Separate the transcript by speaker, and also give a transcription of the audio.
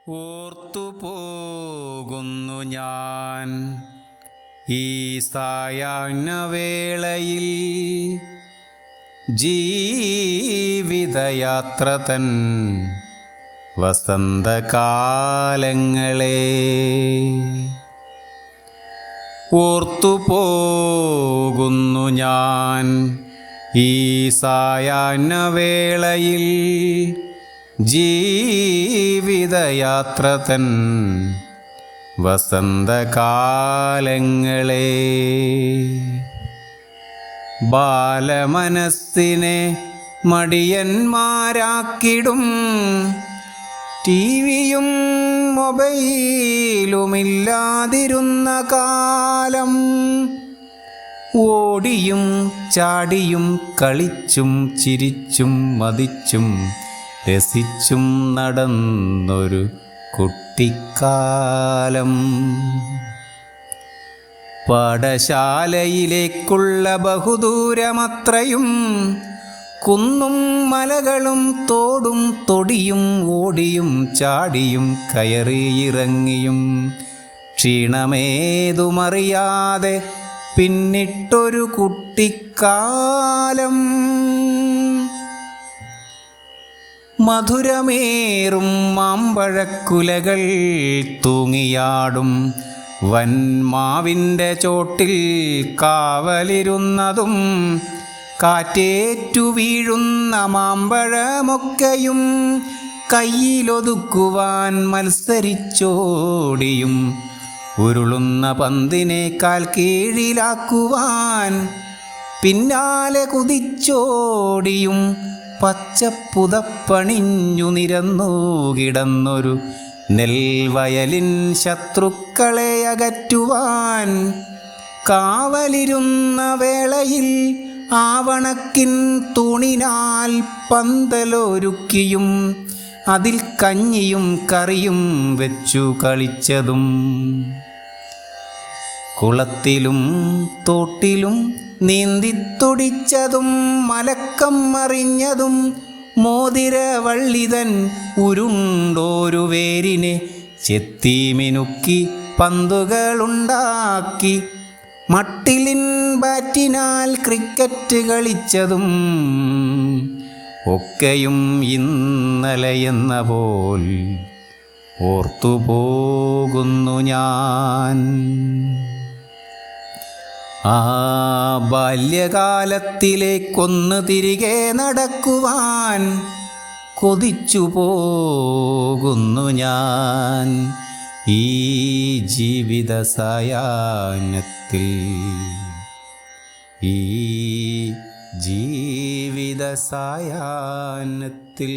Speaker 1: ഓർത്തുപോകുന്നു ഞാൻ ഈ സായാഹ്നവേളയിൽ ജീവിതയാത്ര തൻ വസന്തകാലങ്ങളെ. ഓർത്തുപോകുന്നു ഞാൻ ഈ സായാഹ്നവേളയിൽ ജീവിതയാത്ര തൻ വസന്തകാലങ്ങളെ. ബാലമനസ്സിനെ മടിയന്മാരാക്കിടും ടിവിയും മൊബൈലുമില്ലാതിരുന്ന കാലം. ഓടിയും ചാടിയും കളിച്ചും ചിരിച്ചും മതിച്ചും രസിച്ചും നടന്നൊരു കുട്ടിക്കാലം. പാഠശാലയിലേക്കുള്ള ബഹുദൂരമത്രയും കുന്നും മലകളും തോടും തൊടിയും ഓടിയും ചാടിയും കയറിയിറങ്ങിയും ക്ഷീണമേതുമറിയാതെ പിന്നിട്ടൊരു കുട്ടിക്കാലം. മധുരമേറും മാമ്പഴക്കുലകൾ തൂങ്ങിയാടും വൻമാവിൻ്റെ ചോട്ടിൽ കാവലിരുന്നതും കാറ്റേറ്റു വീഴുന്ന മാമ്പഴമൊക്കെയും കയ്യിലൊതുക്കുവാൻ മത്സരിച്ചോടിയും ഉരുളുന്ന പന്തിനേക്കാൽ കീഴിലാക്കുവാൻ പിന്നാലെ കുതിച്ചോടിയും പച്ചപ്പുതപ്പണിഞ്ഞു നിരന്നു കിടന്നൊരു നെൽവയലിൻ ശത്രുക്കളെ അകറ്റുവാൻ കാവലിരുന്ന വേളയിൽ ആവണക്കിൻ തൂണിനാൽ പന്തലൊരുക്കിയും അതിൽ കഞ്ഞിയും കറിയും വെച്ചു കളിച്ചതും കുളത്തിലും തോട്ടിലും നീന്തിത്തുടിച്ചതും മലക്കം മറിഞ്ഞതും മോതിരവള്ളിതൻ ഉരുണ്ടോരു വേരിനെ ചെത്തിമിനുക്കി പന്തുകളുണ്ടാക്കി മട്ടിലിൻ ബാറ്റിനാൽ ക്രിക്കറ്റ് കളിച്ചതും ഒക്കെയും ഇന്നലെയെന്ന പോൽ ഓർത്തുപോകുന്നു ഞാൻ. ആ ബാല്യകാലത്തിലേക്കൊന്ന് തിരികെ നടക്കുവാൻ കൊതിച്ചു പോകുന്നു ഞാൻ ഈ ജീവിത സായാഹ്നത്തിൽ. ഈ ജീവിത സായാഹ്നത്തിൽ